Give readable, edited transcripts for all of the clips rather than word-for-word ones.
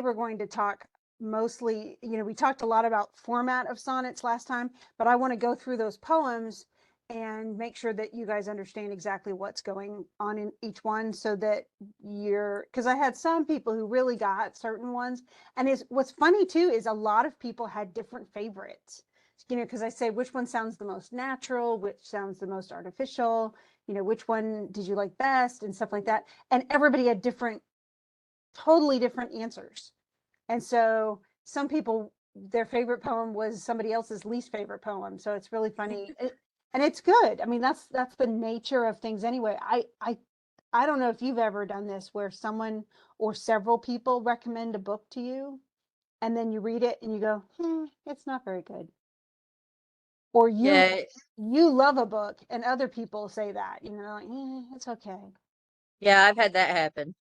we're going to talk mostly, we talked a lot about format of sonnets last time, but I want to go through those poems and make sure that you guys understand exactly what's going on in each one so that because I had some people who really got certain ones. And what's funny too is a lot of people had different favorites, because I say which one sounds the most natural, which sounds the most artificial, which one did you like best and stuff like that. And everybody had totally different answers. And so some people, their favorite poem was somebody else's least favorite poem. So it's really funny. And it's good. I mean, that's the nature of things anyway. I don't know if you've ever done this where someone or several people recommend a book to you and then you read it and you go, it's not very good. Or Yeah, you love a book and other people say that, like, it's okay. yeah, I've had that happen.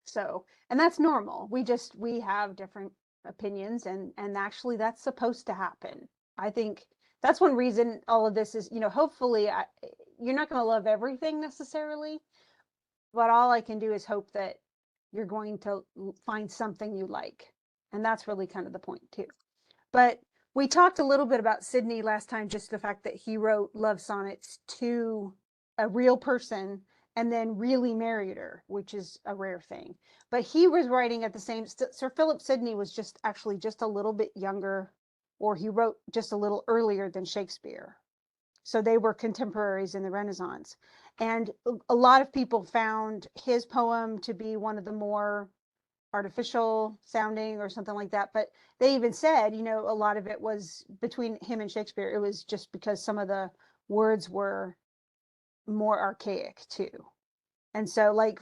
So, and that's normal. We have different opinions, and actually that's supposed to happen. I think that's one reason all of this is, hopefully you're not going to love everything necessarily, but all I can do is hope that you're going to find something you like. And that's really kind of the point too. But we talked a little bit about Sidney last time, just the fact that he wrote love sonnets to a real person and then really married her, which is a rare thing. But he was writing at the same, Sir Philip Sidney was just a little bit younger, or he wrote just a little earlier than Shakespeare. So they were contemporaries in the Renaissance. And a lot of people found his poem to be one of the more artificial sounding or something like that. But they even said, a lot of it was between him and Shakespeare. It was just because some of the words were more archaic too. And so like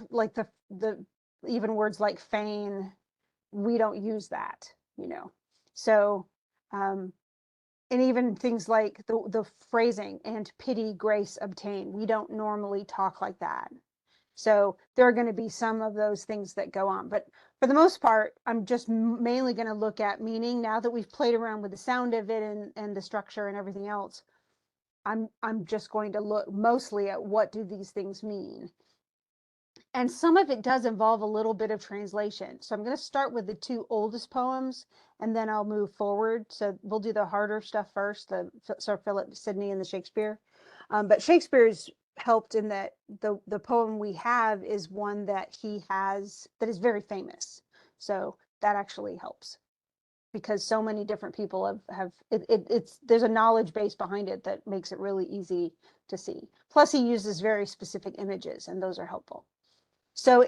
the even words like feign, we don't use that, So um and even things like the phrasing and pity, grace, obtain. We don't normally talk like that. So there are going to be some of those things that go on. But for the most part, I'm just mainly going to look at meaning now that we've played around with the sound of it and the structure and everything else. I'm just going to look mostly at what do these things mean. And some of it does involve a little bit of translation. So I'm going to start with the two oldest poems and then I'll move forward. So we'll do the harder stuff first, the Sir Philip Sidney and the Shakespeare. But Shakespeare's helped in that the poem we have is one that he has that is very famous. So that actually helps because so many different people have it's there's a knowledge base behind it that makes it really easy to see. Plus he uses very specific images and those are helpful. So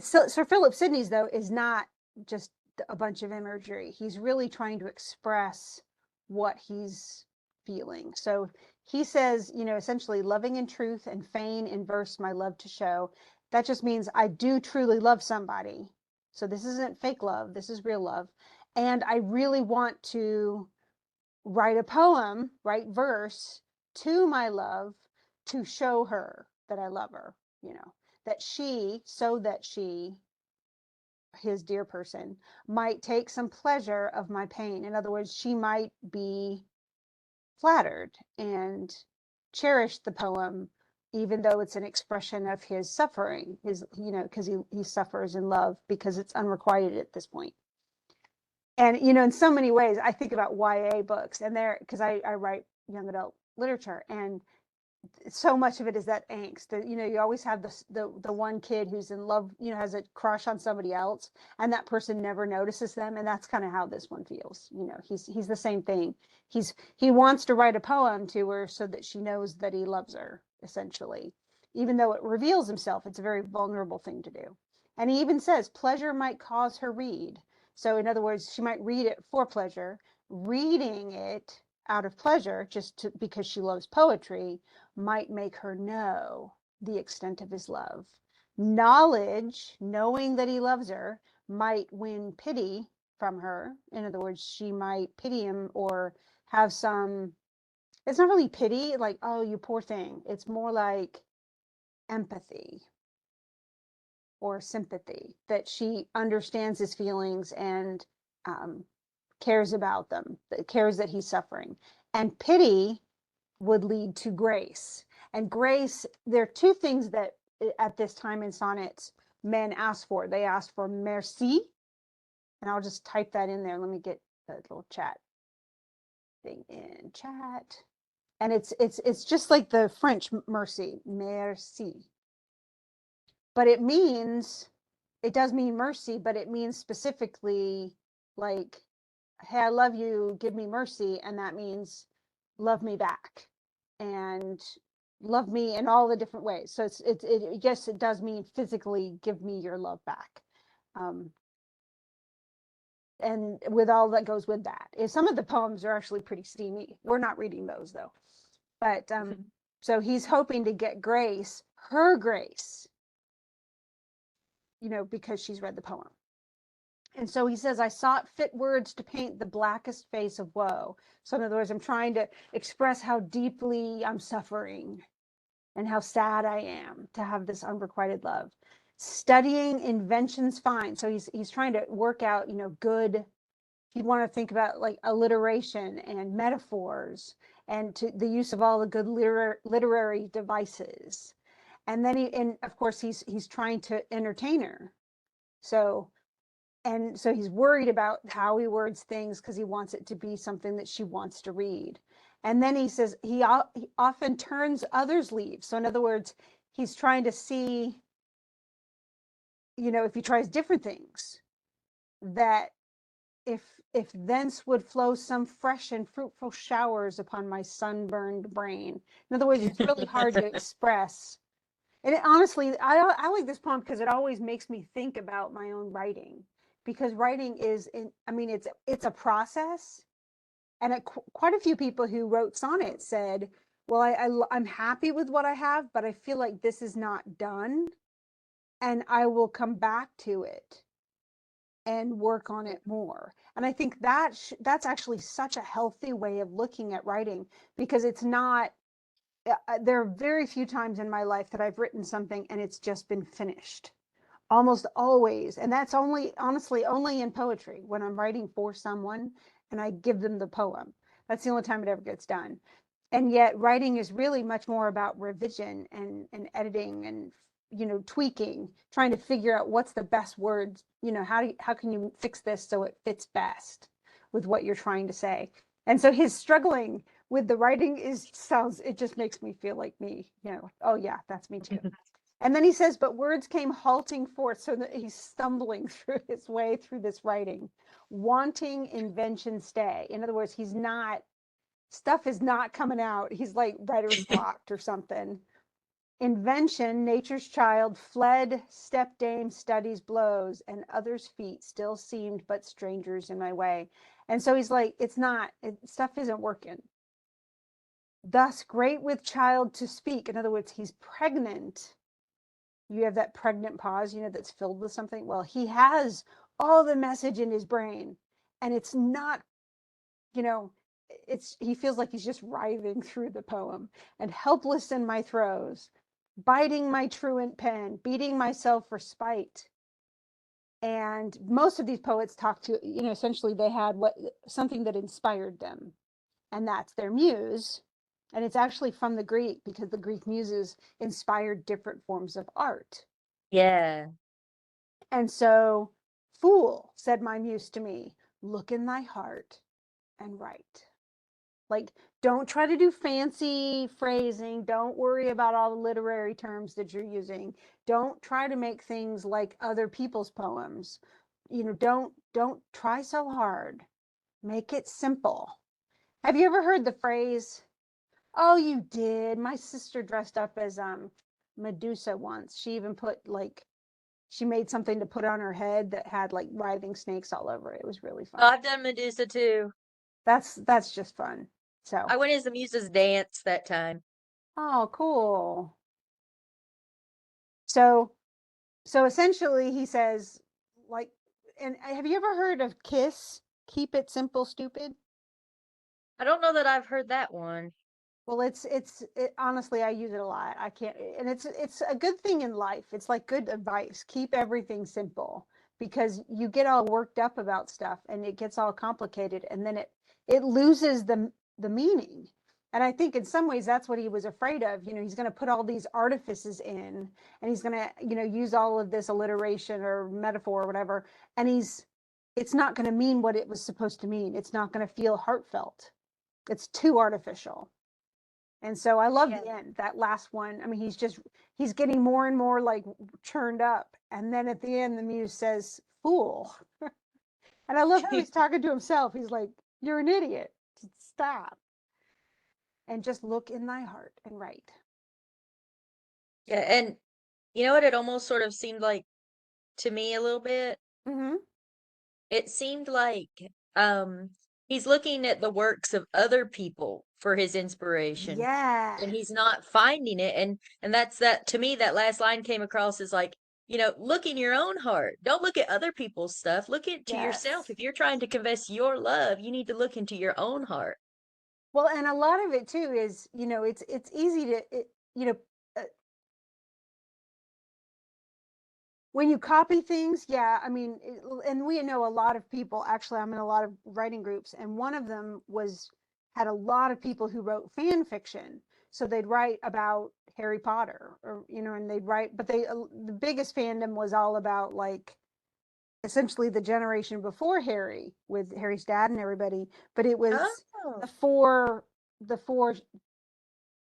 Sir Philip Sidney's though is not just a bunch of imagery. He's really trying to express what he's feeling. So he says, essentially, loving in truth and feign in verse my love to show. That just means I do truly love somebody. So this isn't fake love. This is real love. And I really want to write a poem, write verse to my love to show her that I love her, so that she, his dear person, might take some pleasure of my pain. In other words, she might be flattered and cherish the poem, even though it's an expression of his suffering, because he suffers in love because it's unrequited at this point. And in so many ways I think about YA books and there because I write young adult literature, and so much of it is that angst that you always have the one kid who's in love, has a crush on somebody else, and that person never notices them, and that's kind of how this one feels. He's the same thing. He wants to write a poem to her so that she knows that he loves her, essentially, even though it reveals himself. It's a very vulnerable thing to do. And he even says pleasure might cause her read. So in other words, she might read it for pleasure. Reading it out of pleasure because she loves poetry might make her know the extent of his love. Knowledge, knowing that he loves her, might win pity from her. In other words, she might pity him or have some, it's not really pity, like, oh, you poor thing. It's more like empathy or sympathy, that she understands his feelings and um, cares about them, that cares that he's suffering. And pity would lead to grace. And grace, there are two things that at this time in sonnets men ask for. They ask for merci And I'll just type that in there. Let me get the little chat thing in chat. And it's just like the French mercy, merci. But it does mean mercy, but it means specifically like, hey, I love you, give me mercy. And that means love me back and love me in all the different ways. So yes, it does mean physically give me your love back. And with all that goes with that. Some of the poems are actually pretty steamy. We're not reading those though. But so he's hoping to get Grace, her Grace, because she's read the poem. And so he says, I sought fit words to paint the blackest face of woe. So in other words, I'm trying to express how deeply I'm suffering and how sad I am to have this unrequited love. Studying inventions fine. So he's trying to work out, good. He'd want to think about like alliteration and metaphors and the use of all the good literary devices. And then and of course he's trying to entertain her. So he's worried about how he words things because he wants it to be something that she wants to read. And then he says he often turns others' leaves. So in other words, he's trying to see, if he tries different things, that if thence would flow some fresh and fruitful showers upon my sunburned brain. In other words, it's really hard to express. And honestly, I like this poem because it always makes me think about my own writing, because writing it's a process. And quite a few people who wrote sonnets said, well, I'm happy with what I have, but I feel like this is not done, and I will come back to it and work on it more. And I think that's actually such a healthy way of looking at writing, because it's not, there are very few times in my life that I've written something and it's just been finished. Almost always. And that's honestly only in poetry, when I'm writing for someone and I give them the poem. That's the only time it ever gets done. And yet writing is really much more about revision and editing and tweaking, trying to figure out what's the best words, how can you fix this so it fits best with what you're trying to say. And so his struggling with the writing it just makes me feel like me, oh yeah, that's me too. And then he says, but words came halting forth, so that he's stumbling through his way through this writing, wanting invention stay. In other words, stuff is not coming out. He's like writer's blocked or something. Invention, nature's child, fled, stepdame studies blows, and others' feet still seemed but strangers in my way. And so he's like, stuff isn't working. Thus, great with child to speak. In other words, he's pregnant. You have that pregnant pause, that's filled with something. Well, he has all the message in his brain, and it's not, he feels like he's just writhing through the poem. And helpless in my throes, biting my truant pen, beating myself for spite. And most of these poets talk to, essentially they had something that inspired them, and that's their muse. And it's actually from the Greek, because the Greek muses inspired different forms of art. Yeah. And so, fool, said my muse to me, look in thy heart and write. Like, don't try to do fancy phrasing. Don't worry about all the literary terms that you're using. Don't try to make things like other people's poems. Don't try so hard. Make it simple. Have you ever heard the phrase, oh, you did? My sister dressed up as Medusa once. She even she made something to put on her head that had like writhing snakes all over it. It was really Oh, fun. I've done Medusa too. That's just fun. So, I went as the Muses dance that time. oh, cool. So essentially he says, like, and have you ever heard of KISS? Keep it simple, stupid? I don't know that I've heard that one. Well, honestly, I use it a lot. I can't, and it's a good thing in life. It's like good advice. Keep everything simple, because you get all worked up about stuff and it gets all complicated, and then it loses the meaning. And I think in some ways that's what he was afraid of. He's going to put all these artifices in, and he's going to, use all of this alliteration or metaphor or whatever, and it's not going to mean what it was supposed to mean. It's not going to feel heartfelt. It's too artificial. And so I love Yeah. the end, that last one. I mean, he's getting more and more like churned up. And then at the end, the muse says, fool. And I love how he's talking to himself. He's like, you're an idiot. Stop. And just look in thy heart and write. Yeah, and you know what it almost sort of seemed like to me a little bit? Mm-hmm. It seemed like he's looking at the works of other people for his inspiration and he's Yes. not finding it, and that's that to me that last line came across as like, look in your own heart. Don't look at other people's stuff. Look into yourself. Yes. If you're trying to confess your love, you need to look into your own heart. Well, and a lot of it too is, it's easy to, uh, when you copy things, yeah, I mean, and we know a lot of people. Actually, I'm in a lot of writing groups, and one of them had a lot of people who wrote fan fiction. So they'd write about Harry Potter, or and they'd write, but the biggest fandom was all about like essentially the generation before Harry, with Harry's dad and everybody. But it was Oh, the four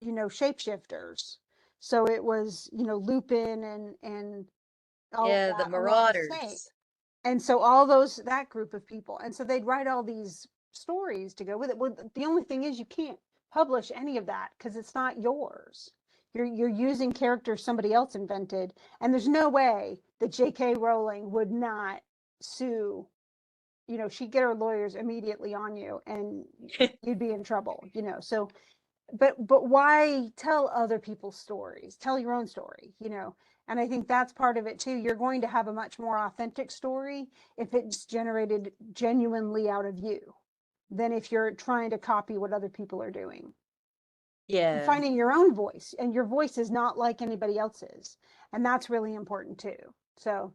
shapeshifters. So it was Lupin and all of yeah, the that along with Snape. Marauders. And so that group of people, and so they'd write all these stories to go with it. Well, the only thing is you can't publish any of that because it's not yours. You're using characters somebody else invented, and there's no way that J.K. Rowling would not sue. She'd get her lawyers immediately on you, and you'd be in trouble. So but why tell other people's stories? Tell your own story. And I think that's part of it too. You're going to have a much more authentic story if it's generated genuinely out of you than if you're trying to copy what other people are doing. And Yeah. finding your own voice, and your voice is not like anybody else's, and that's really important too. So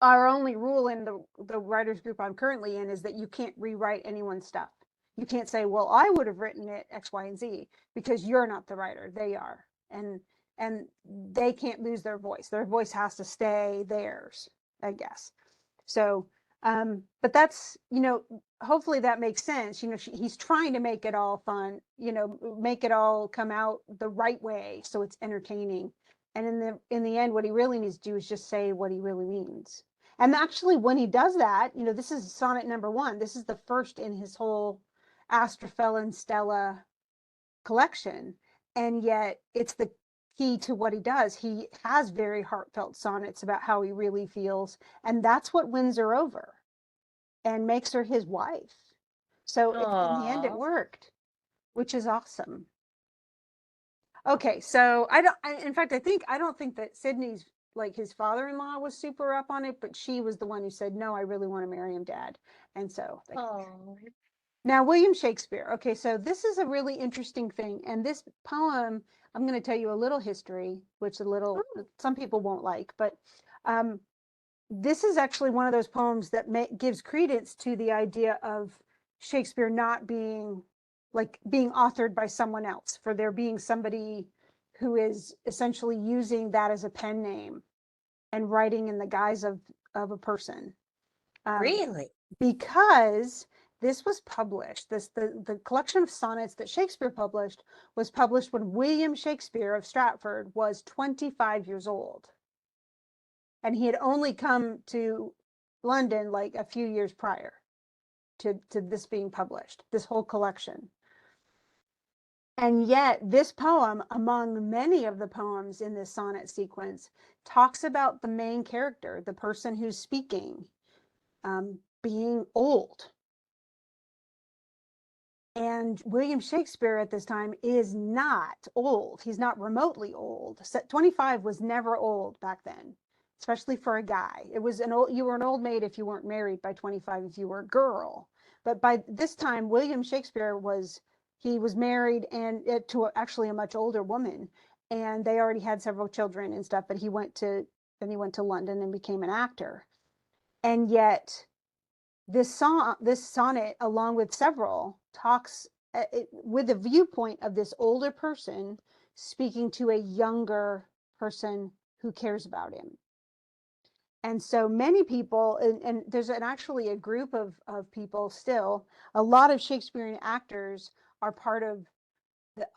our only rule in the writers group I'm currently in is that you can't rewrite anyone's stuff. You can't say, well, I would have written it X, Y, and Z, because you're not the writer, they are. And they can't lose their voice. Their voice has to stay theirs, I guess. So but that's, hopefully that makes sense. He's trying to make it all fun, make it all come out the right way so it's entertaining. And in the end, what he really needs to do is just say what he really means. And actually, when he does that, this is sonnet number 1. This is the first in his whole Astrophel and Stella collection. And yet it's the key to what he does. He has very heartfelt sonnets about how he really feels. And that's what wins her over and makes her his wife. So in the end, it Aw. worked, which is awesome. Okay, so I don't. In fact, I don't think that Sydney's, like, his father-in-law was super up on it, but she was the one who said, "No, I really want to marry him, Dad." And so they got married. Oh. Now, William Shakespeare. Okay, so this is a really interesting thing, and this poem, I'm going to tell you a little history, which some people won't like, but um, this is actually one of those poems that gives credence to the idea of Shakespeare not being authored by someone else, for there being somebody who is essentially using that as a pen name and writing in the guise of a person. Um, Really? because this was published, the collection of sonnets that Shakespeare published was published when William Shakespeare of Stratford was 25 years old, and he had only come to London like a few years prior to this being published, this whole collection. And yet this poem, among many of the poems in this sonnet sequence, talks about the main character, the person who's speaking, being old. And William Shakespeare at this time is not old. He's not remotely old. 25 was never old back then, especially for a guy. It was you were an old maid if you weren't married by 25 if you were a girl. But by this time, William Shakespeare he was married and to actually a much older woman, and they already had several children and stuff, but he went to London and became an actor. And yet this sonnet, along with several, talks with the viewpoint of this older person speaking to a younger person who cares about him. And so many people, and there's actually a group of people still, a lot of Shakespearean actors are part of the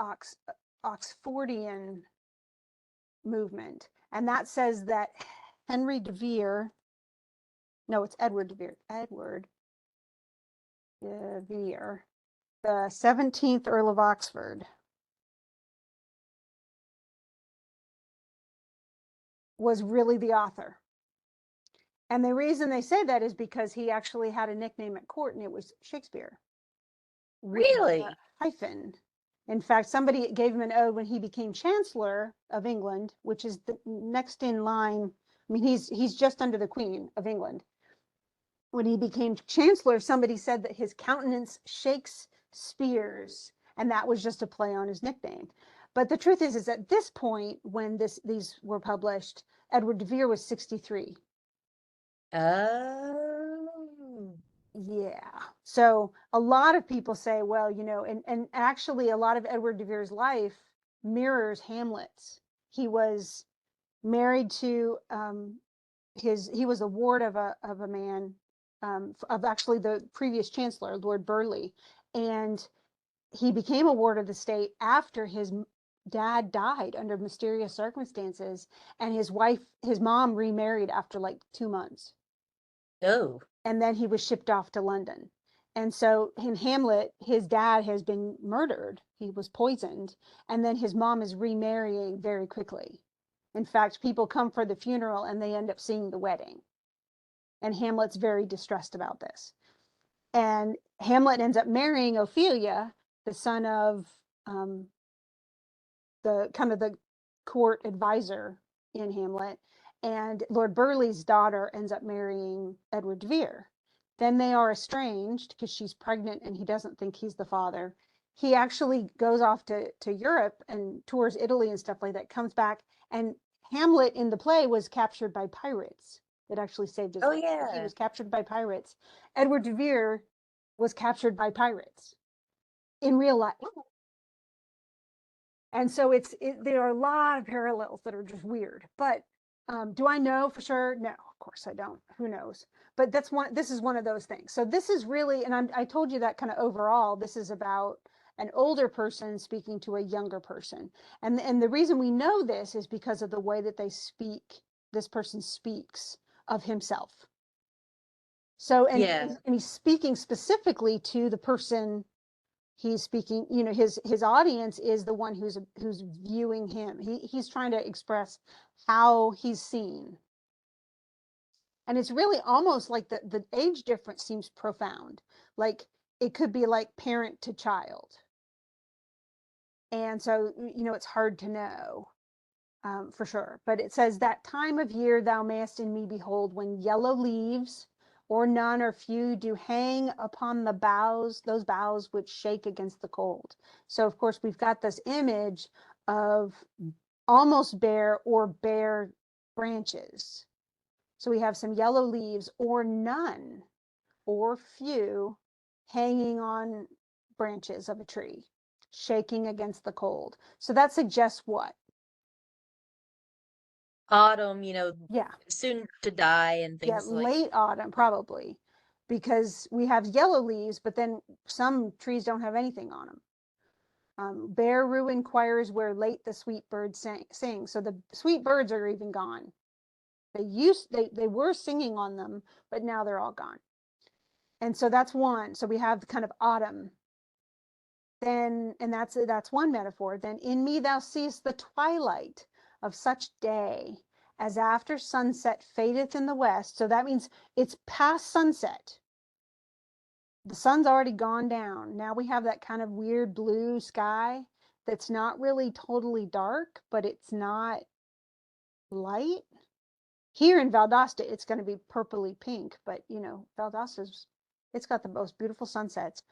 Oxfordian movement. And that says that Henry de Vere, no, it's Edward de Vere, Edward de Vere, the 17th Earl of Oxford, was really the author. And the reason they say that is because he actually had a nickname at court, and it was Shakespeare with a Really? hyphen. In fact, somebody gave him an ode when he became Chancellor of England, which is the next in line. I mean, he's just under the Queen of England. When he became Chancellor, somebody said that his countenance shakes spears, and that was just a play on his nickname. But the truth is at this point, when these were published, Edward de Vere was 63. Oh. Yeah. So a lot of people say, well, and actually a lot of Edward de Vere's life mirrors Hamlet's. He was married to he was a ward of a man, of actually the previous chancellor, Lord Burleigh, and he became a ward of the state after his dad died under mysterious circumstances, and his mom remarried after like 2 months, Oh. and then he was shipped off to London. And so in Hamlet, his dad has been murdered. He was poisoned. And then his mom is remarrying very quickly. In fact, people come for the funeral and they end up seeing the wedding. And Hamlet's very distressed about this. And Hamlet ends up marrying Ophelia, the son of the kind of the court advisor in Hamlet. And Lord Burleigh's daughter ends up marrying Edward de Vere. Then they are estranged because she's pregnant and he doesn't think he's the father. He actually goes off to Europe and tours Italy and stuff like that, comes back, and Hamlet in the play was captured by pirates. It actually saved his Oh life. So he yeah. was captured by pirates. Edward de Vere was captured by pirates in real life. And so there are a lot of parallels that are just weird. But do I know for sure? No, of course I don't. Who knows? But this is one of those things. So this is really, and I told you that kind of overall, this is about an older person speaking to a younger person. And the reason we know this is because of the way that this person speaks of himself. So, Yeah. and he's speaking specifically to the person he's speaking, his audience is the one who's viewing him. He's trying to express how he's seen. And it's really almost like the age difference seems profound. Like it could be like parent to child. And so, it's hard to know for sure. But it says, that time of year thou mayest in me behold, when yellow leaves, or none or few, do hang upon the boughs, those boughs which shake against the cold. So of course we've got this image of almost bare or bare branches. So we have some yellow leaves, or none or few, hanging on branches of a tree, shaking against the cold. So that suggests what? Autumn, Yeah, soon to die and yeah, things like. late autumn probably, because we have yellow leaves, but then some trees don't have anything on them. Bare rue inquires where late the sweet birds sing. So the sweet birds are even gone. They were singing on them, but now they're all gone. And so that's one. So we have kind of autumn. Then, and that's one metaphor. Then in me thou seest the twilight of such day as after sunset fadeth in the west. So that means it's past sunset. The sun's already gone down. Now we have that kind of weird blue sky that's not really totally dark, but it's not light. Here in Valdosta, it's going to be purpley pink, but Valdosta's, it's got the most beautiful sunsets.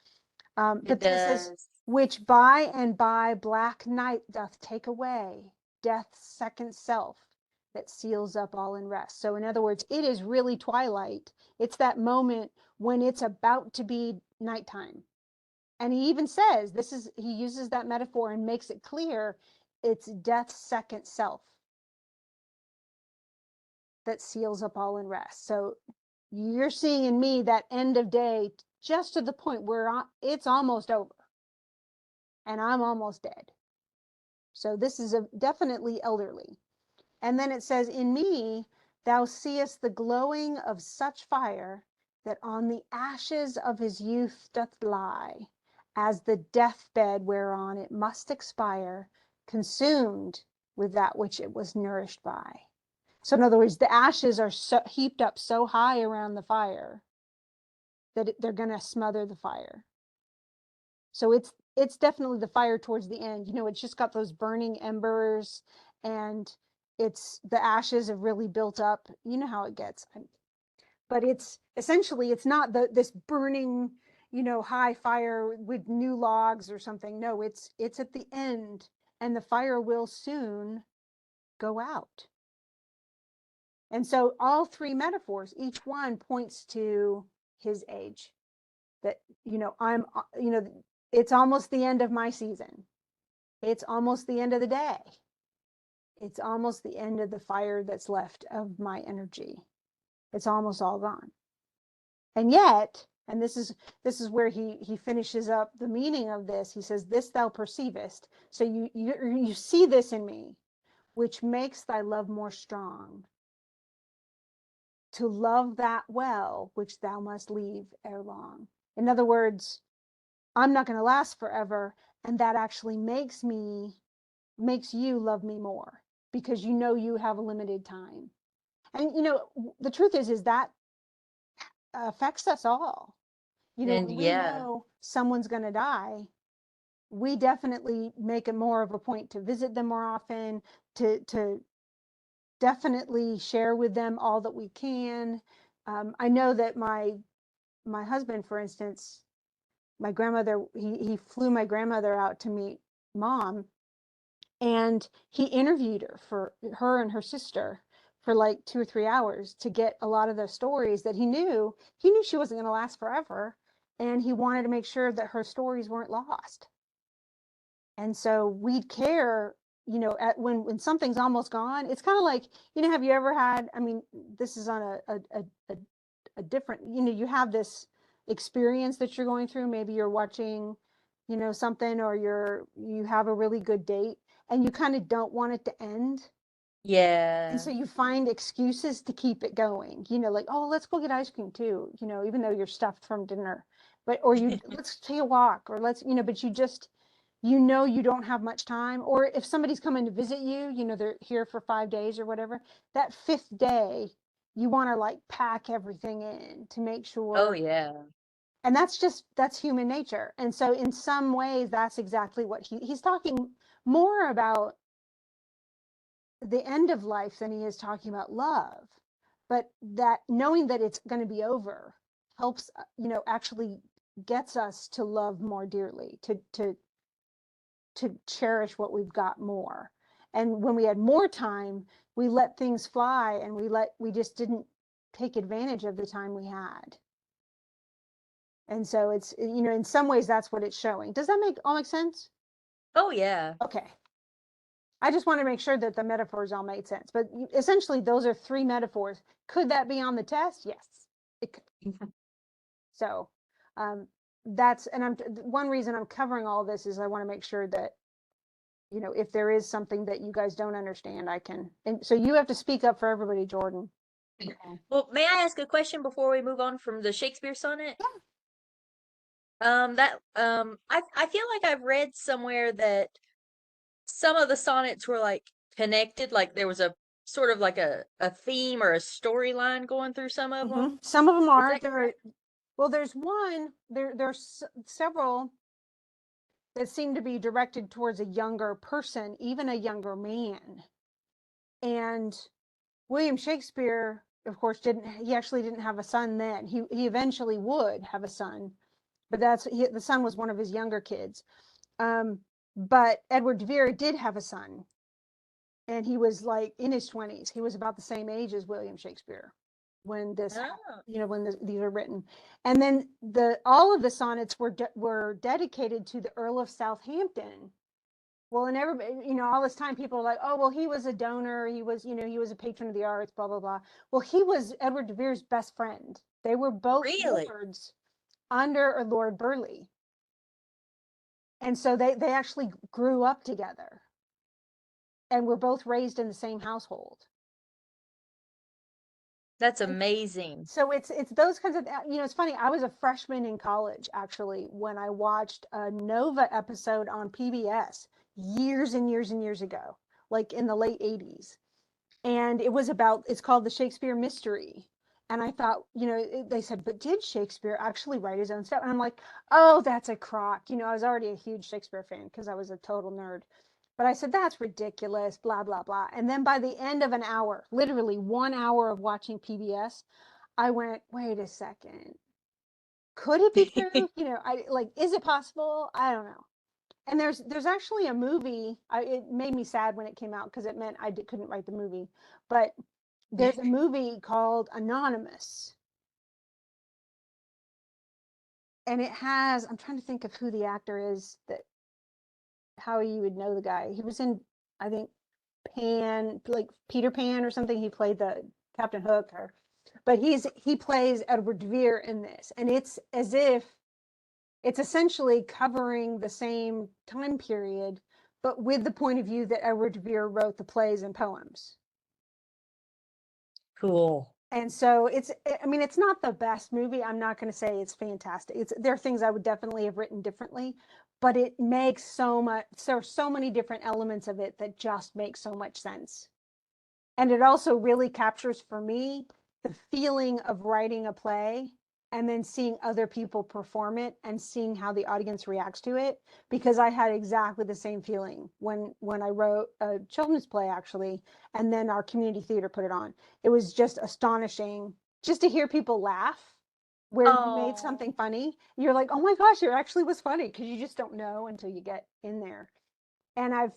It But then it says, does. which by and by black night doth take away, death's second self that seals up all in rest. So in other words, it is really twilight. It's that moment when it's about to be nighttime. And he even says, he uses that metaphor and makes it clear it's death's second self. that seals up all unrest. So you're seeing in me that end of day, just to the point where it's almost over and I'm almost dead. So this is definitely elderly. And then it says, in me, thou seest the glowing of such fire that on the ashes of his youth doth lie, as the deathbed whereon it must expire, consumed with that which it was nourished by. So in other words, the ashes are so heaped up so high around the fire that they're going to smother the fire. So it's definitely the fire towards the end. It's just got those burning embers, and it's the ashes have really built up. You know how it gets. But it's essentially, it's not this burning, high fire with new logs or something. No, it's at the end, and the fire will soon go out. And so all three metaphors, each one points to his age. That, it's almost the end of my season. It's almost the end of the day. It's almost the end of the fire that's left of my energy. It's almost all gone. And yet, and this is where he finishes up the meaning of this. He says, "This thou perceivest." So you see this in me, which makes thy love more strong. To love that well, which thou must leave ere long. In other words, I'm not going to last forever, and that actually makes you love me more, because you have a limited time. And the truth is that affects us all. And When we yeah. know someone's going to die, we definitely make it more of a point to visit them more often, to definitely share with them all that we can. I know that my husband, for instance, my grandmother, he flew my grandmother out to meet mom, and he interviewed her and her sister for like 2 or 3 hours to get a lot of the stories that he knew she wasn't going to last forever, and he wanted to make sure that her stories weren't lost. And so we'd care, at when something's almost gone. It's kind of like, have you ever had, I mean, this is on a different, you have this experience that you're going through. Maybe you're watching, something, or you have a really good date, and you kind of don't want it to end. And Yeah. so you find excuses to keep it going, like, oh, let's go get ice cream too, even though you're stuffed from dinner. Or let's take a walk, or let's, but you don't have much time. Or if somebody's coming to visit you, they're here for 5 days or whatever, that fifth day, you want to like pack everything in to make Oh sure. yeah. And that's human nature. And so in some ways, that's exactly what he's talking more about the end of life than he is talking about love. But that knowing that it's going to be over helps, actually gets us to love more dearly, to cherish what we've got more. And when we had more time, we let things fly, and we just didn't take advantage of the time we had. And so it's, in some ways that's what it's showing. Does that make sense? Oh yeah. Okay. I just want to make sure that the metaphors all made sense. But essentially, those are three metaphors. Could that be on the test? Yes, it could. So that's, and one reason I'm covering all this is I want to make sure that, if there is something that you guys don't understand, I can. And so you have to speak up for everybody, Jordan. Okay. Well, may I ask a question before we move on from the Shakespeare sonnet? I feel like I've read somewhere that some of the sonnets were like connected, like there was a sort of like a theme or a storyline going through some of them. Some of them Is are that there. correct? Well, there's one. There's several that seem to be directed towards a younger person, even a younger man. And William Shakespeare, of course, he actually didn't have a son then. He eventually would have a son, but the son was one of his younger kids. But Edward de Vere did have a son, and he was like in his 20s. He was about the same age as William Shakespeare when Oh. these were written. And then all of the sonnets were dedicated to the Earl of Southampton, Well, and everybody, all this time people are like, oh, well, he was a donor. He was, he was a patron of the arts, blah, blah, blah. Well, he was Edward de Vere's best friend. They were both Really? lords under Lord Burleigh. And so they actually grew up together and were both raised in the same household. That's And amazing. so it's those kinds of, it's funny. I was a freshman in college actually when I watched a Nova episode on PBS years and years and years ago, like in the late 80s. And it's called the Shakespeare Mystery. And I thought, they said, but did Shakespeare actually write his own stuff? And I'm like, oh, that's a crock. I was already a huge Shakespeare fan because I was a total nerd. But I said, that's ridiculous, blah, blah, blah. And then by the end of an hour, literally 1 hour of watching PBS, I went, wait a second. Could it be true? Is it possible? I don't know. And there's actually a movie. It made me sad when it came out because it meant couldn't write the movie. But there's a movie called Anonymous, and it has. I'm trying to think of who the actor is how you would know the guy. He was in, I think, Pan, like Peter Pan or something. He played the Captain Hook, but he plays Edward de Vere in this, and it's as if it's essentially covering the same time period, but with the point of view that Edward de Vere wrote the plays and poems. Cool. And so it's not the best movie. I'm not going to say it's fantastic. There are things I would definitely have written differently, but it makes there are so many different elements of it that just make so much sense. And it also really captures for me the feeling of writing a play and then seeing other people perform it and seeing how the audience reacts to it, because I had exactly the same feeling when I wrote a children's play actually, and then our community theater put it on. It was just astonishing just to hear people laugh where you made Oh, something funny. You're like, oh my gosh, it actually was funny, because you just don't know until you get in there. And I've,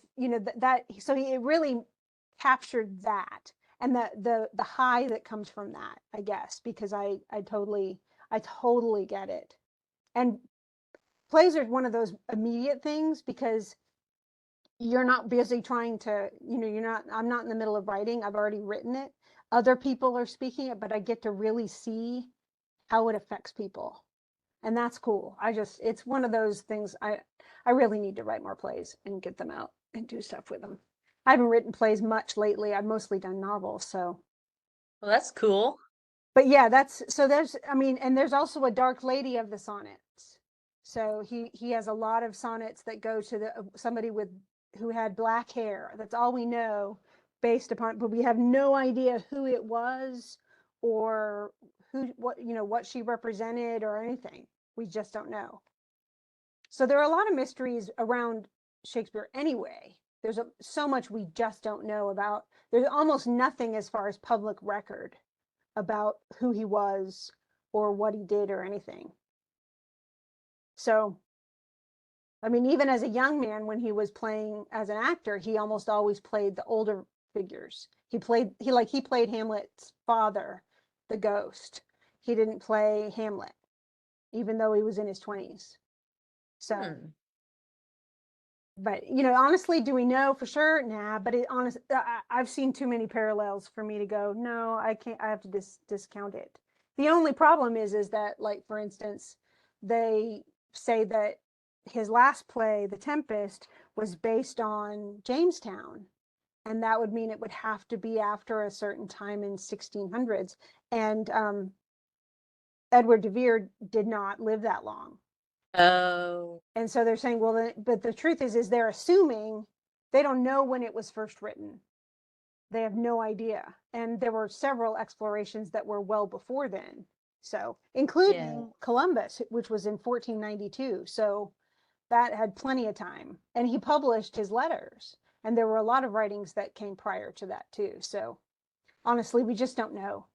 so it really captured that, and the high that comes from that, I guess, because I totally get it. And plays are one of those immediate things because you're not busy trying to, I'm not in the middle of writing. I've already written it. Other people are speaking it, but I get to really see how it affects people. And that's cool. It's one of those things. I really need to write more plays and get them out and do stuff with them. I haven't written plays much lately. I've mostly done novels. So, well, that's cool. but yeah, and there's also a Dark Lady of the sonnets. So he has a lot of sonnets that go to somebody who had black hair. That's all we know based upon, but we have no idea who it was or what she represented or anything. We just don't know. So there are a lot of mysteries around Shakespeare anyway. There's so much we just don't know about. There's almost nothing as far as public record about who he was or what he did or anything. So, even as a young man, when he was playing as an actor, he almost always played the older figures. He played Hamlet's father, the ghost. He didn't play Hamlet, even though he was in his 20s. So, but honestly, do we know for sure? Nah, but I've seen too many parallels for me to go, no, I can't. I have to discount it. The only problem is that, like, for instance, they say that his last play, The Tempest, was based on Jamestown, and that would mean it would have to be after a certain time in 1600s. And Edward de Vere did not live that long. Oh, And so they're saying, well, but the truth is they're assuming they don't know when it was first written. They have no idea. And there were several explorations that were well before then. So, yeah. including Columbus, which was in 1492. So that had plenty of time. And he published his letters. And there were a lot of writings that came prior to that too. So honestly, we just don't know.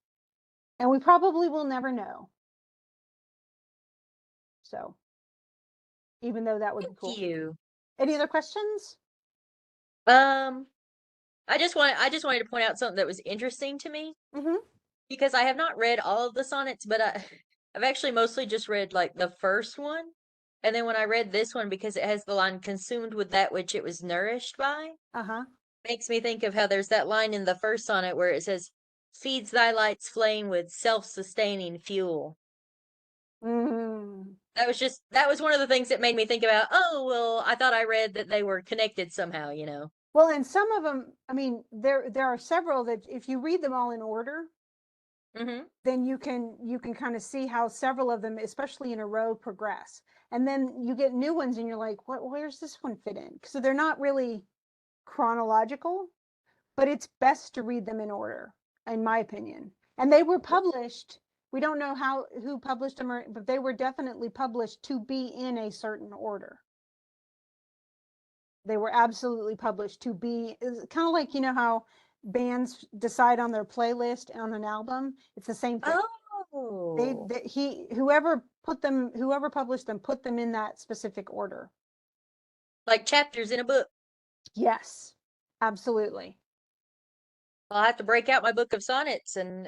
And we probably will never know. So even though that would be Thank cool. you. Any other questions? Um, I just wanted to point out something that was interesting to me Mm-hmm. because I have not read all of the sonnets, but I've actually mostly just read like the first one. And then when I read this one, because it has the line consumed with that which it was nourished by, Uh-huh. makes me think of how there's that line in the first sonnet where it says, feeds thy light's flame with self-sustaining fuel. Mm. That was one of the things that made me think about, oh, well, I thought I read that they were connected somehow, you know. Well, and some of them, I mean, there are several that if you read them all in order, Mm-hmm. then you can kind of see how several of them, especially in a row, progress. And then you get new ones and you're like, what, where's this one fit in? So they're not really chronological, but it's best to read them in order, in my opinion. And they were published. We don't know who published them, but they were definitely published to be in a certain order. They were absolutely published to be kind of like, you know, how bands decide on their playlist on an album. It's the same thing. Oh, Whoever published them put them in that specific order. like chapters in a book. Yes, absolutely. I'll have to break out my book of sonnets and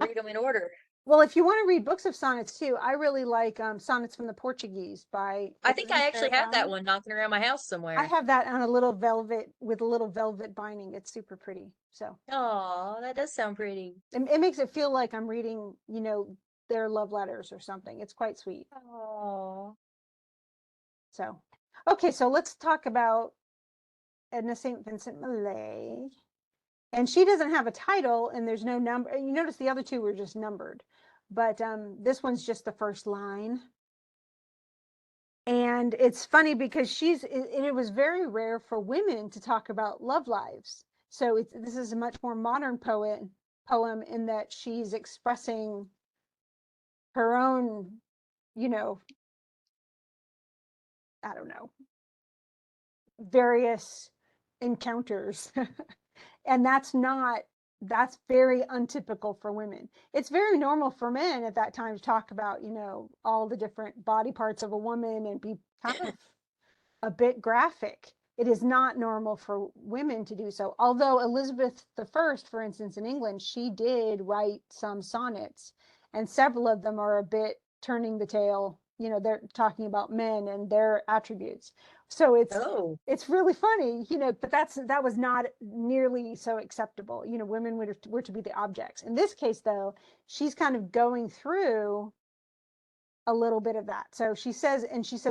read them in order. Well, if you want to read books of sonnets too, I really like Sonnets from the Portuguese by I think I actually Elisa have that Rani. one knocking around my house I somewhere. have that on a little velvet with a little velvet binding. It's super pretty. So Oh, that does sound pretty. it makes it feel like I'm reading, you know, their love letters or something. It's quite sweet. Oh, So, okay, so let's talk about Edna St. Vincent Millay. And she doesn't have a title and there's no number. You notice the other two were just numbered, but this one's just the first line. And it's funny because it was very rare for women to talk about love lives. So this is a much more modern poem in that she's expressing her own, you know, I don't know, various encounters. And that's very untypical for women. It's very normal for men at that time to talk about, you know, all the different body parts of a woman and be kind of a bit graphic. It is not normal for women to do so. Although Elizabeth I, for instance, in England, she did write some sonnets, and several of them are a bit turning the tale. You know, they're talking about men and their attributes. So oh, it's really funny, you know, but that was not nearly so acceptable. You know, women were to be the objects. In this case, though, she's kind of going through a little bit of that. So she says,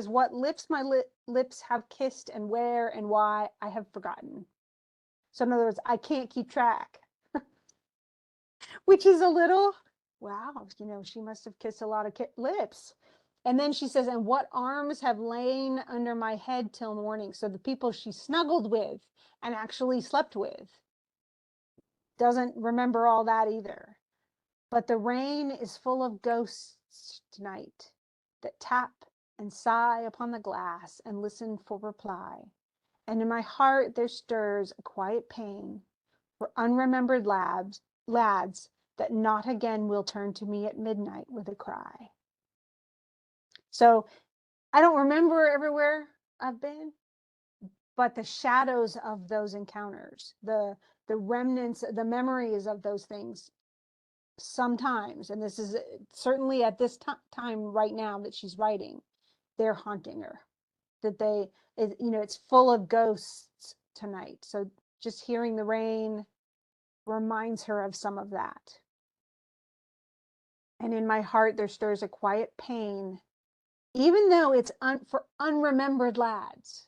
what lips my lips have kissed and where and why I have forgotten. So in other words, I can't keep track, which is a little, wow, you know, she must have kissed a lot of lips. And then she says, and what arms have lain under my head till morning. So the people she snuggled with and actually slept with doesn't remember all that either. But the rain is full of ghosts tonight that tap and sigh upon the glass and listen for reply. And in my heart there stirs a quiet pain for unremembered lads that not again will turn to me at midnight with a cry. So I don't remember everywhere I've been, but the shadows of those encounters, the remnants, the memories of those things sometimes, and this is certainly at this time right now that she's writing, they're haunting her. You know, it's full of ghosts tonight. So just hearing the rain reminds her of some of that. And in my heart, there stirs a quiet pain, even though it's for unremembered lads.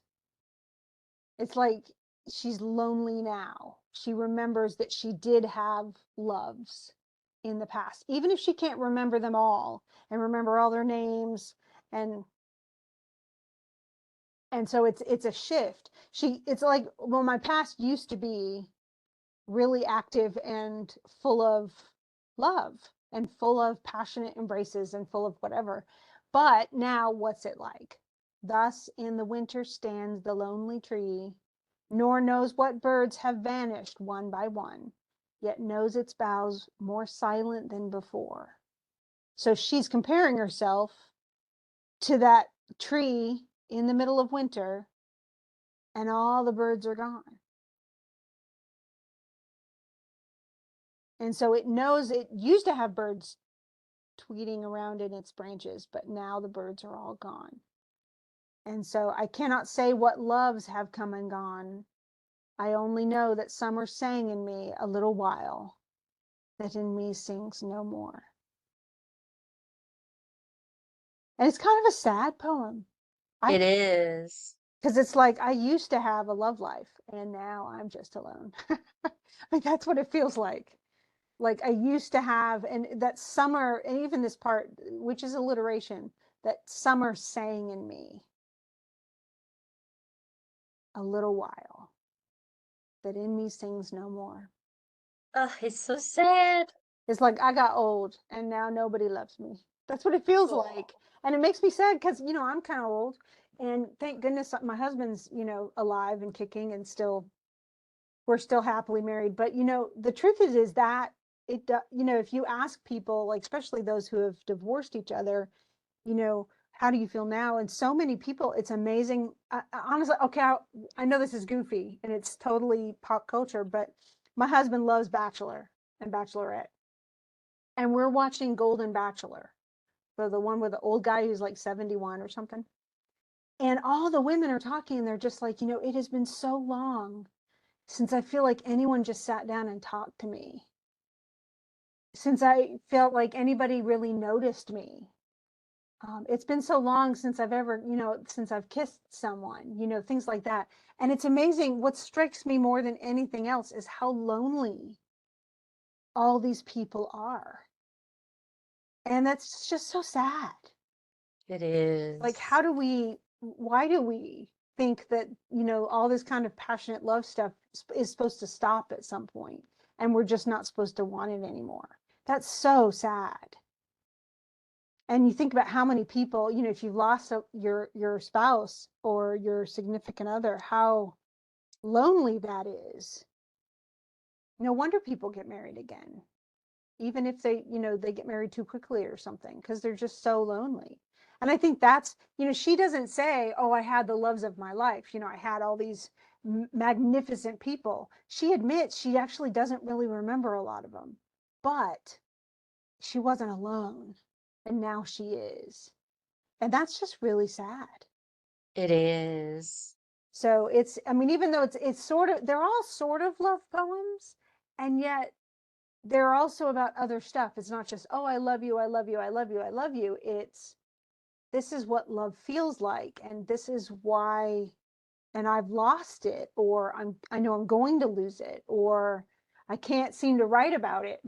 It's like she's lonely now. She remembers that she did have loves in the past, even if she can't remember them all and remember all their names. And so it's a shift. It's like, well, my past used to be really active and full of love and full of passionate embraces and full of whatever. But now what's it like? Thus in the winter stands the lonely tree, nor knows what birds have vanished one by one, yet knows its boughs more silent than before. So she's comparing herself to that tree in the middle of winter, and all the birds are gone. And so it knows it used to have birds tweeting around in its branches, but now the birds are all gone. And so I cannot say what loves have come and gone. I only know that summer sang in me a little while, that in me sings no more. And it's kind of a sad poem. I It is. Because it's like I used to have a love life and now I'm just alone. Like that's what it feels like. Like I used to have, and that summer, and even this part, which is alliteration, that summer sang in me a little while, that in me sings no more. Oh, it's so sad. It's like I got old and now nobody loves me. That's what it feels Oh. like. And it makes me sad because, I'm kind of old, and thank goodness my husband's, alive and kicking and still, we're still happily married. But, the truth is that if you ask people, like, especially those who have divorced each other, how do you feel now? And so many people, it's amazing. Honestly, okay, I know this is goofy and it's totally pop culture, but my husband loves Bachelor and Bachelorette, and we're watching Golden Bachelor, the one with the old guy who's like 71 or something. And all the women are talking, and they're just like, it has been so long since I feel like anyone just sat down and talked to me, since I felt like anybody really noticed me. It's been so long since I've ever, since I've kissed someone, things like that. And it's amazing. What strikes me more than anything else is how lonely all these people are. And that's just so sad. It Like, is. why do we think that, all this kind of passionate love stuff is supposed to stop at some point, and we're just not supposed to want it anymore? That's so sad. And you think about how many people, if you've lost your spouse or your significant other, how lonely that is. No wonder people get married again, even if they get married too quickly or something, because they're just so lonely. And I think that's, she doesn't say, oh, I had the loves of my life, I had all these magnificent people. She admits she actually doesn't really remember a lot of them, but she wasn't alone, and now she is. And that's just really sad. It is. So it's, I mean, even though it's sort of, they're all sort of love poems, and yet they're also about other stuff. It's not just, oh, I love you, I love you, I love you, I love you. It's, this is what love feels like, and this is why, and I've lost it, or I know I'm going to lose it, or I can't seem to write about it.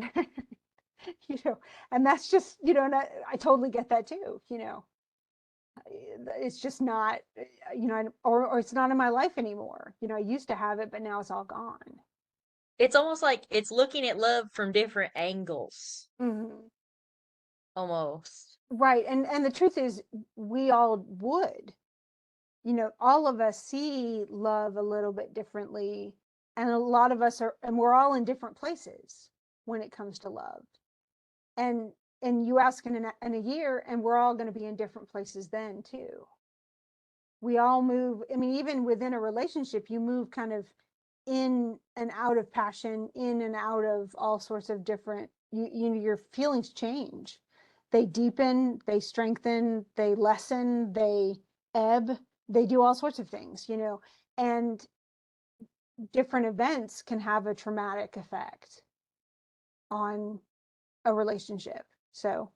you know, and that's just, and I totally get that too. It's just not, or it's not in my life anymore. I used to have it, but now it's all gone. It's almost like it's looking at love from different angles, Mhm. almost. Right. And the truth is, we all would, all of us see love a little bit differently. And a lot of us are, and we're all in different places when it comes to love. And, you ask in a year, and we're all going to be in different places then too. We all move. I mean, even within a relationship, you move kind of in and out of passion, in and out of all sorts of different, your feelings change. They deepen, they strengthen, they lessen, they ebb, they do all sorts of things, and different events can have a traumatic effect on a relationship. So,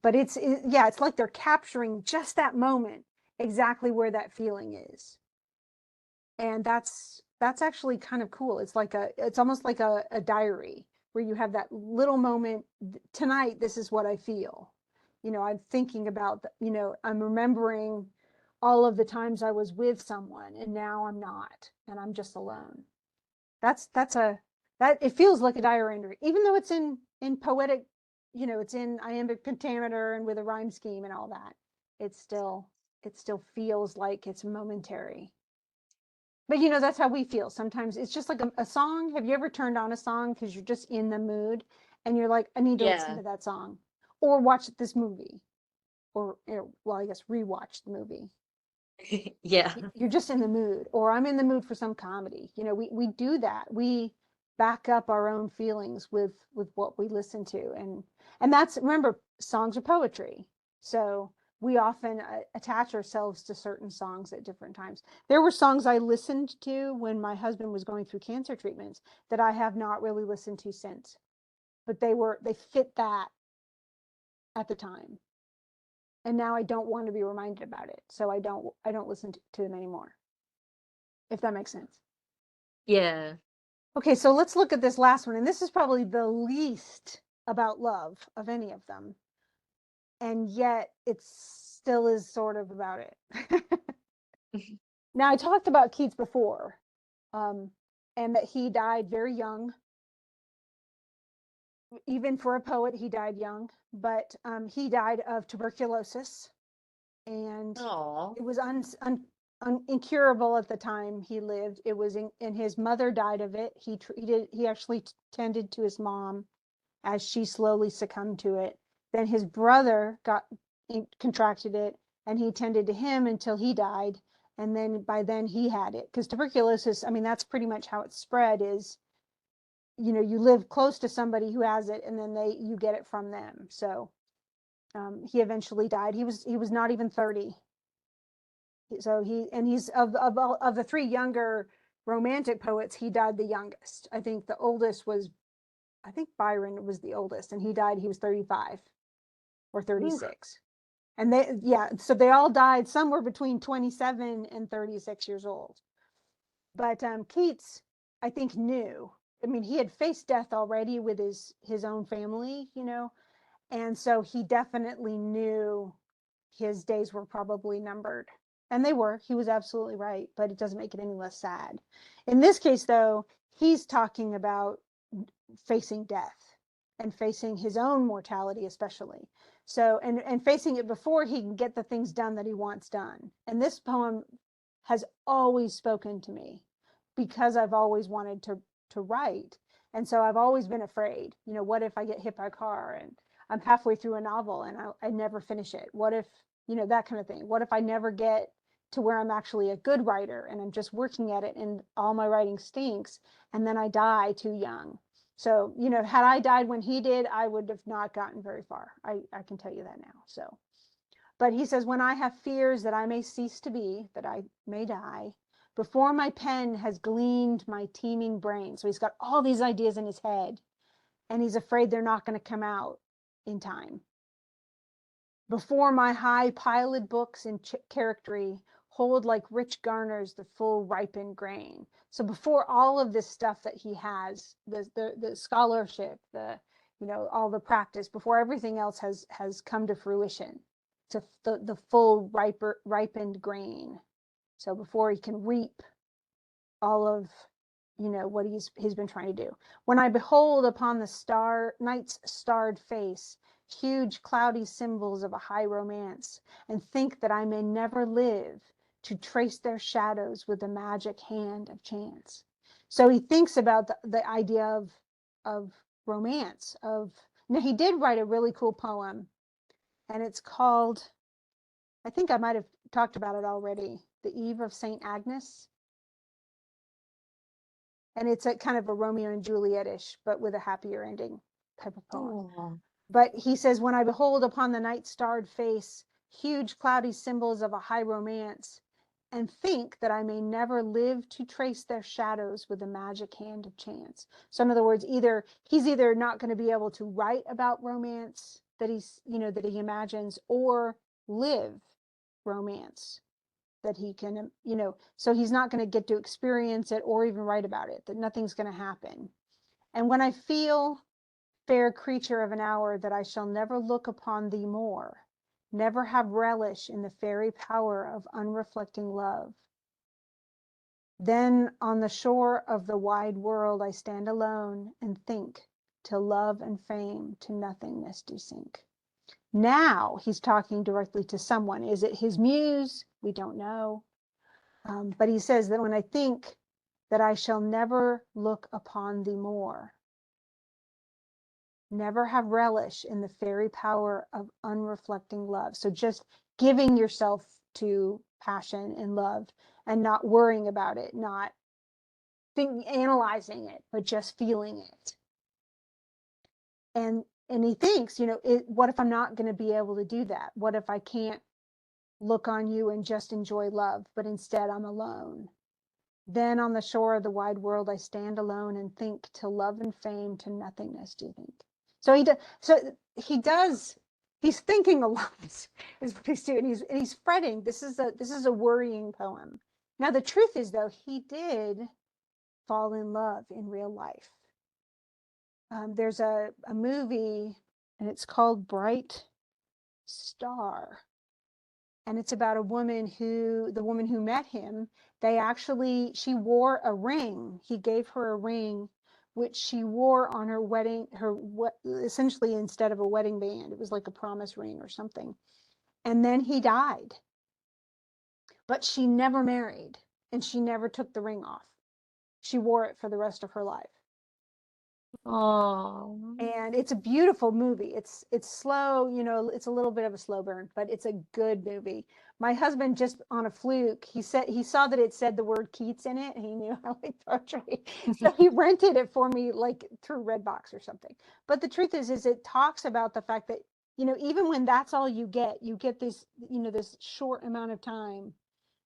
but yeah, it's like they're capturing just that moment, exactly where that feeling is. And that's actually kind of cool. It's almost like a diary, where you have that little moment. Tonight, this is what I feel. I'm thinking about, I'm remembering all of the times I was with someone, and now I'm not, and I'm just alone. That it feels like a diary entry, even though it's in poetic, it's in iambic pentameter and with a rhyme scheme and all that. It still feels like it's momentary. But that's how we feel. Sometimes it's just like a song. Have you ever turned on a song because you're just in the mood, and you're like, I need to listen Yeah. to that song, or watch this movie, or, well, I guess rewatch the movie. Yeah. You're just in the mood, or I'm in the mood for some comedy. We do that. We back up our own feelings with what we listen to, and that's, remember, songs are poetry. So we often attach ourselves to certain songs at different times. There were songs I listened to when my husband was going through cancer treatments that I have not really listened to since, but they fit that at the time. And now I don't want to be reminded about it. So I don't listen to them anymore. If that makes sense. Yeah. Okay, so let's look at this last one. And this is probably the least about love of any of them. And yet it still is sort of about it. Now, I talked about Keats before, and that he died very young. Even for a poet, he died young, but he died of tuberculosis, and Oh. it was incurable at the time he lived. It was, and his mother died of it. He actually tended to his mom as she slowly succumbed to it. Then his brother contracted it, and he tended to him until he died. And then by then he had it, because tuberculosis, I mean, that's pretty much how it's spread, is, you know, you live close to somebody who has it, and then you get it from them. So he eventually died. He was not even 30. So he's of the three younger romantic poets, he died the youngest. I think the oldest was, I think Byron was the oldest, and he was 35 or 36. And so they all died somewhere between 27 and 36 years old. But Keats, I think, knew. I mean, he had faced death already with his own family, you know, and so he definitely knew his days were probably numbered. And they were. He was absolutely right, but it doesn't make it any less sad. In this case, though, he's talking about facing death and facing his own mortality, especially. So, and facing it before he can get the things done that he wants done. And this poem has always spoken to me, because I've always wanted to write. And so I've always been afraid, you know, what if I get hit by a car and I'm halfway through a novel and I never finish it? What if, you know, that kind of thing? What if I never get to where I'm actually a good writer and I'm just working at it and all my writing stinks, and then I die too young? So, you know, had I died when he did, I would have not gotten very far. I can tell you that now. So, but he says, when I have fears that I may cease to be, that I may die, before my pen has gleaned my teeming brain. So he's got all these ideas in his head, and he's afraid they're not going to come out in time. Before my high piled books in charactery hold like rich garners the full ripened grain. So before all of this stuff that he has, the scholarship, you know, all the practice, before everything else has come to fruition, to the full ripened grain. So before he can reap all of, you know, what he's been trying to do. When I behold upon the night's starred face huge cloudy symbols of a high romance, and think that I may never live to trace their shadows with the magic hand of chance. So he thinks about the idea of romance. Now, he did write a really cool poem, and it's called, I think I might have talked about it already, The Eve of St. Agnes. And it's a kind of a Romeo and Juliet-ish, but with a happier ending type of poem. Oh. But he says, when I behold upon the night starred face huge cloudy symbols of a high romance, and think that I may never live to trace their shadows with the magic hand of chance. So in other words, he's either not going to be able to write about romance that that he imagines, or live romance that he can, you know, so he's not going to get to experience it or even write about it, that nothing's going to happen. And when I feel, fair creature of an hour, that I shall never look upon thee more, never have relish in the fairy power of unreflecting love, then on the shore of the wide world I stand alone and think, till love and fame to nothingness do sink. Now he's talking directly to someone. Is it his muse? We don't know. But he says that when I think that I shall never look upon thee more, never have relish in the fairy power of unreflecting love. So just giving yourself to passion and love, and not worrying about it, not analyzing it, but just feeling it. And he thinks, you know, what if I'm not going to be able to do that? What if I can't look on you and just enjoy love, but instead I'm alone. Then on the shore of the wide world I stand alone and think, to love and fame, to nothingness do think. So he does, he's thinking a lot, is what he's doing. He's fretting. This is a worrying poem. Now the truth is, though, he did fall in love in real life. There's a movie, and it's called Bright Star, and it's about the woman who met him. She wore a ring. He gave her a ring, which she wore on her wedding, essentially instead of a wedding band. It was like a promise ring or something. And then he died. But she never married, and she never took the ring off. She wore it for the rest of her life. Oh. And it's a beautiful movie. It's slow, it's a little bit of a slow burn, but it's a good movie. My husband, just on a fluke, he saw that it said the word Keats in it, and he knew I like poetry. So he rented it for me, like through Redbox or something. But the truth is it talks about the fact that, even when that's all you get this, this short amount of time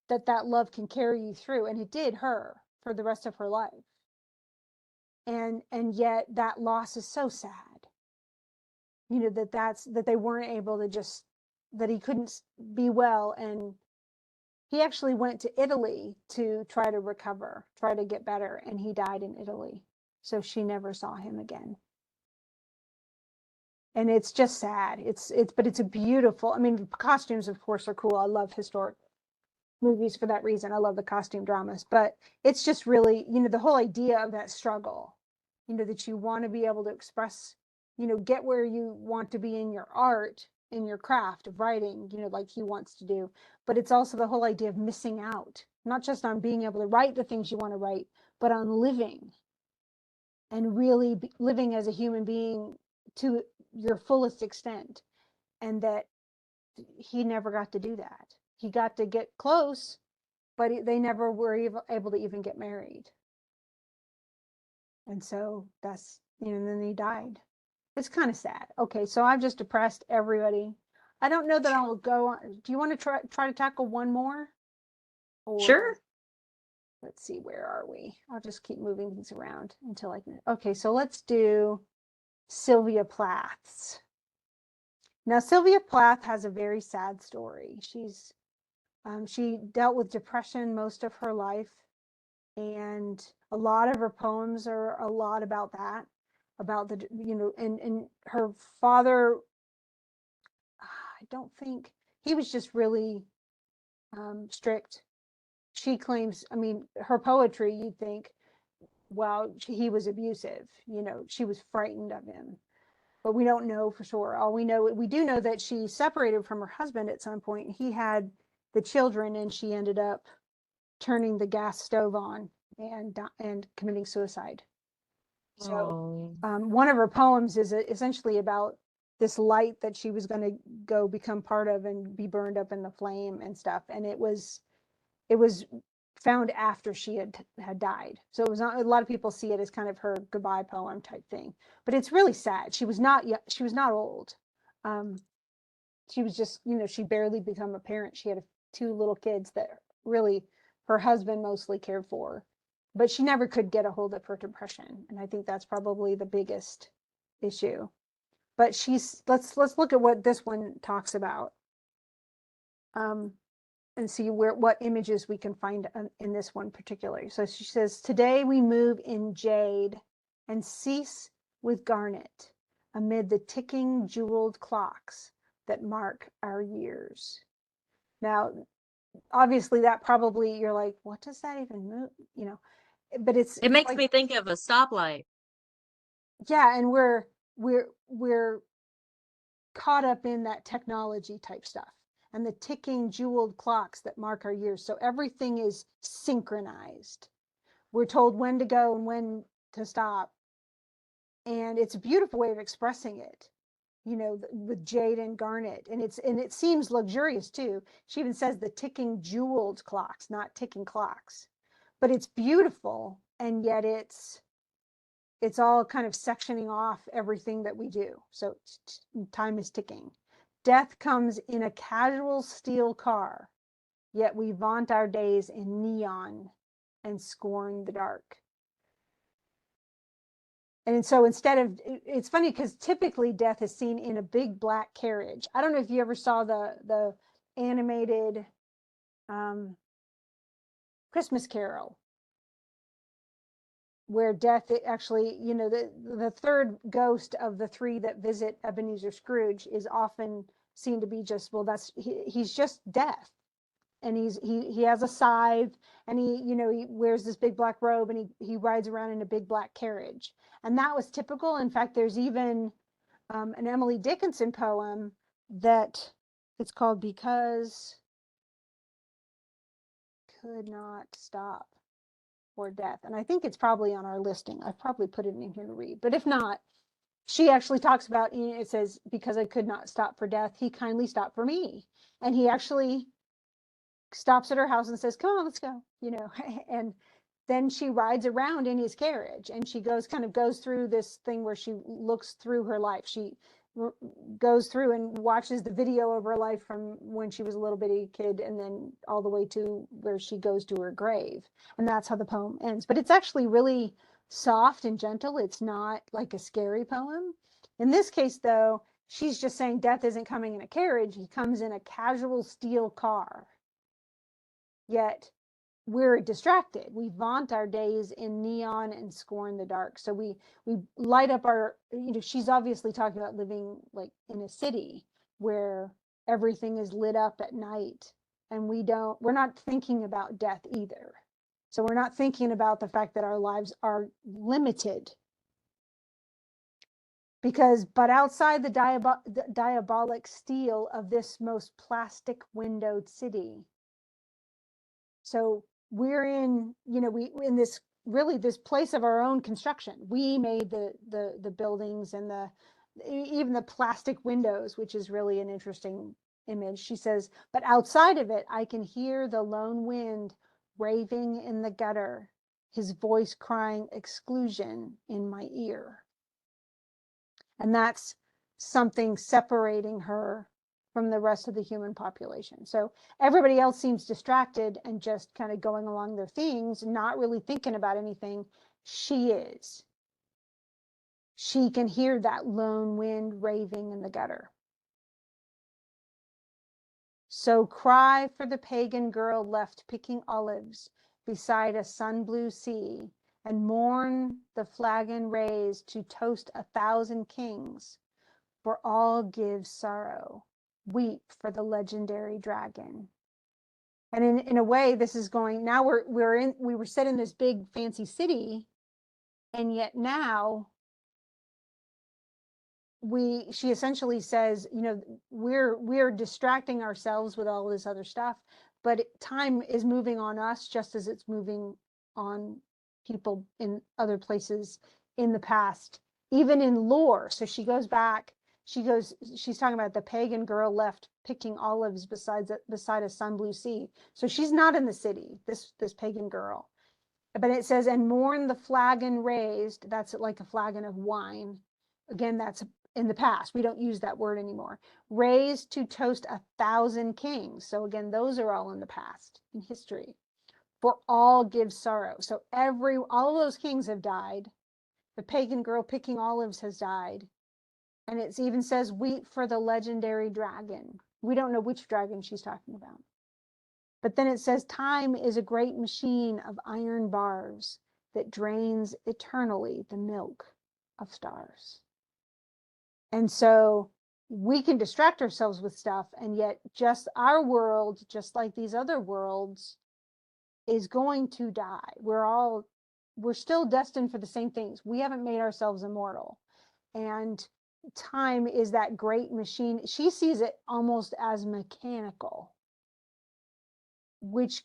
that love can carry you through. And it did her for the rest of her life. And yet that loss is so sad, that they weren't able to that he couldn't be well. And he actually went to Italy to try to recover, try to get better, and he died in Italy. So she never saw him again. And it's just sad. But it's a beautiful, I mean, costumes of course are cool. I love historic movies for that reason. I love the costume dramas, but it's just really, the whole idea of that struggle, that you want to be able to express, get where you want to be in your art, in your craft of writing, like he wants to do. But it's also the whole idea of missing out, not just on being able to write the things you want to write, but on living and really living as a human being to your fullest extent. And that he never got to do that. He got to get close, but they never were able to even get married. And so that's, and then he died. It's kind of sad. Okay, so I've just depressed everybody. I don't know that I'll go on. Do you want to try to tackle one more? Sure. Or let's see, where are we? I'll just keep moving things around until I can. Okay, so let's do Sylvia Plath's. Now, Sylvia Plath has a very sad story. She dealt with depression most of her life, and a lot of her poems are a lot about that, about the, and her father, I don't think, he was just really strict. She claims, I mean, her poetry, you'd think, well, he was abusive, she was frightened of him, but we don't know for sure. We do know that she separated from her husband at some point. He had the children, and she ended up turning the gas stove on and committing suicide. So one of her poems is essentially about this light that she was going to go become part of and be burned up in the flame and stuff. And it was found after she had died. So it was not, a lot of people see it as kind of her goodbye poem type thing, but it's really sad. She was not old. She was just, she barely become a parent. She had two little kids that really her husband mostly cared for, but she never could get a hold of her depression. And I think that's probably the biggest issue. But let's look at what this one talks about. And see what images we can find in this one particularly. So she says, today we move in jade and cease with garnet amid the ticking jeweled clocks that mark our years. Now, obviously that probably, you're like, what does that even move? But It makes like, me think of a stoplight. yeah, and we're caught up in that technology type stuff and the ticking jeweled clocks that mark our years. So everything is synchronized. We're told when to go and when to stop. And it's a beautiful way of expressing it, with jade and garnet. And it seems luxurious too. She even says the ticking jeweled clocks, not ticking clocks. But it's beautiful, and yet it's all kind of sectioning off everything that we do. So time is ticking. Death comes in a casual steel car, yet we vaunt our days in neon and scorn the dark. And so instead of, it's funny because typically death is seen in a big black carriage. I don't know if you ever saw the animated Christmas Carol, where death actually, you know, the third ghost of the three that visit Ebenezer Scrooge is often seen to be just, well, he's just death. And he has a scythe, and he wears this big black robe, and he rides around in a big black carriage. And that was typical. In fact, there's even an Emily Dickinson poem that it's called Because Could Not Stop for Death. And I think it's probably on our listing. I've probably put it in here to read. But if not, she actually talks about, it says, because I could not stop for death, he kindly stopped for me. And he actually stops at her house and says, come on, let's go, and then she rides around in his carriage, and she goes through this thing where she looks through her life. She goes through and watches the video of her life from when she was a little bitty kid, and then all the way to where she goes to her grave. And that's how the poem ends. But it's actually really soft and gentle. It's not like a scary poem. In this case, though, she's just saying death isn't coming in a carriage. He comes in a casual steel car. Yet we're distracted. We vaunt our days in neon and scorn the dark. So we light up our, she's obviously talking about living like in a city where everything is lit up at night, and we're not thinking about death either. So we're not thinking about the fact that our lives are limited. But outside the diabolic steel of this most plastic windowed city. So we're in, we in this really this place of our own construction. We made the buildings and even the plastic windows, which is really an interesting image. She says, but outside of it, I can hear the lone wind raving in the gutter, his voice crying exclusion in my ear. And that's something separating her from the rest of the human population. So everybody else seems distracted and just kind of going along their things, not really thinking about anything. She is. She can hear that lone wind raving in the gutter. So cry for the pagan girl left picking olives beside a sun-blue sea, and mourn the flagon raised to toast 1,000 kings, for all gives sorrow. Weep for the legendary dragon. And in a way, this is going, now we were set in this big fancy city, and yet now she essentially says, we're distracting ourselves with all this other stuff, but time is moving on us just as it's moving on people in other places in the past, even in lore. So she goes back, she's talking about the pagan girl left picking olives beside a sun-blue sea. So she's not in the city, this pagan girl. But it says, and mourn the flagon raised, that's like a flagon of wine. Again, that's in the past. We don't use that word anymore. Raised to toast 1,000 kings. So again, those are all in the past, in history. For all give sorrow. So all of those kings have died. The pagan girl picking olives has died. And it even says, weep for the legendary dragon. We don't know which dragon she's talking about. But then it says, time is a great machine of iron bars that drains eternally the milk of stars. And so we can distract ourselves with stuff, and yet just our world, just like these other worlds, is going to die. We're still destined for the same things. We haven't made ourselves immortal. And time is that great machine. She sees it almost as mechanical, which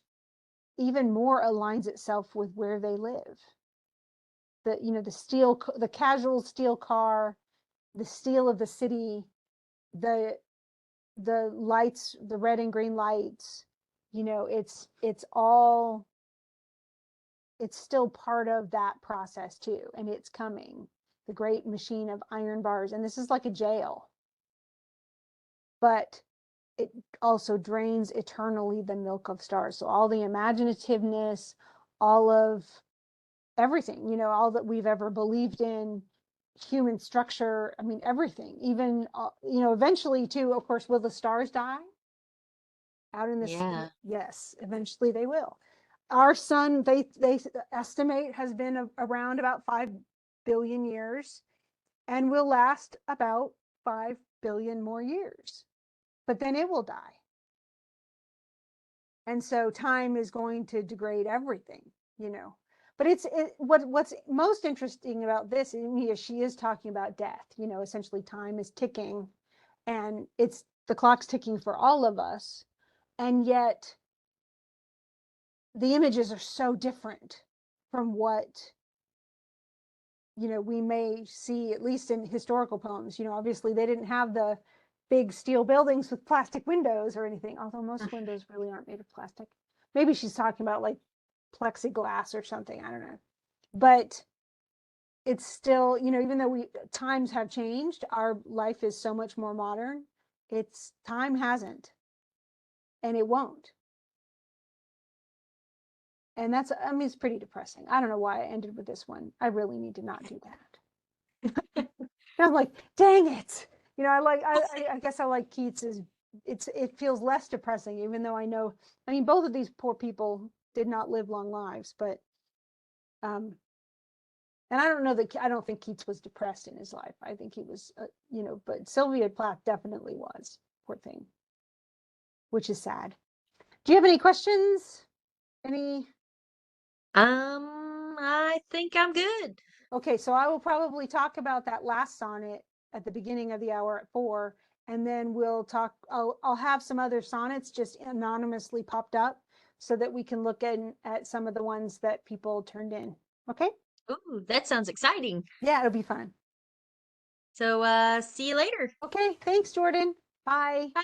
even more aligns itself with where they live. The casual steel car, the steel of the city, the lights, the red and green lights, it's still part of that process too, and it's coming. The great machine of iron bars, and this is like a jail. but it also drains eternally the milk of stars. So all the imaginativeness, all of everything, you know, all that we've ever believed in, human structure, I mean, everything, even, you know, eventually too, of course, will the stars die out in this? Yeah. Yes, eventually they will. Our sun, they estimate, has been around about 5 billion years and will last about 5 billion more years, but then it will die. And so time is going to degrade everything, you know. But what's most interesting about this is she is talking about death, you know, essentially time is ticking, and it's the clock's ticking for all of us, and yet the images are so different from what, you know, we may see, at least in historical poems. You know, obviously they didn't have the big steel buildings with plastic windows or anything, although most windows really aren't made of plastic. Maybe she's talking about like plexiglass or something, I don't know. But it's still, you know, even though times have changed, our life is so much more modern. It's time hasn't, and it won't. And that's, I mean, it's pretty depressing. I don't know why I ended with this one. I really need to not do that. I'm like, dang it. You know, I guess I like Keats's, it feels less depressing, even though I know, I mean, both of these poor people did not live long lives, but, and I don't know that, I don't think Keats was depressed in his life. I think he was, you know, but Sylvia Plath definitely was, poor thing, which is sad. Do you have any questions? Any? I think I'm good. Okay, so I will probably talk about that last sonnet at the beginning of the hour at 4, and then we'll talk. I'll have some other sonnets just anonymously popped up so that we can look at some of the ones that people turned in. Okay? Ooh, that sounds exciting. Yeah, it'll be fun. So, see you later. Okay, thanks, Jordan. Bye. Bye.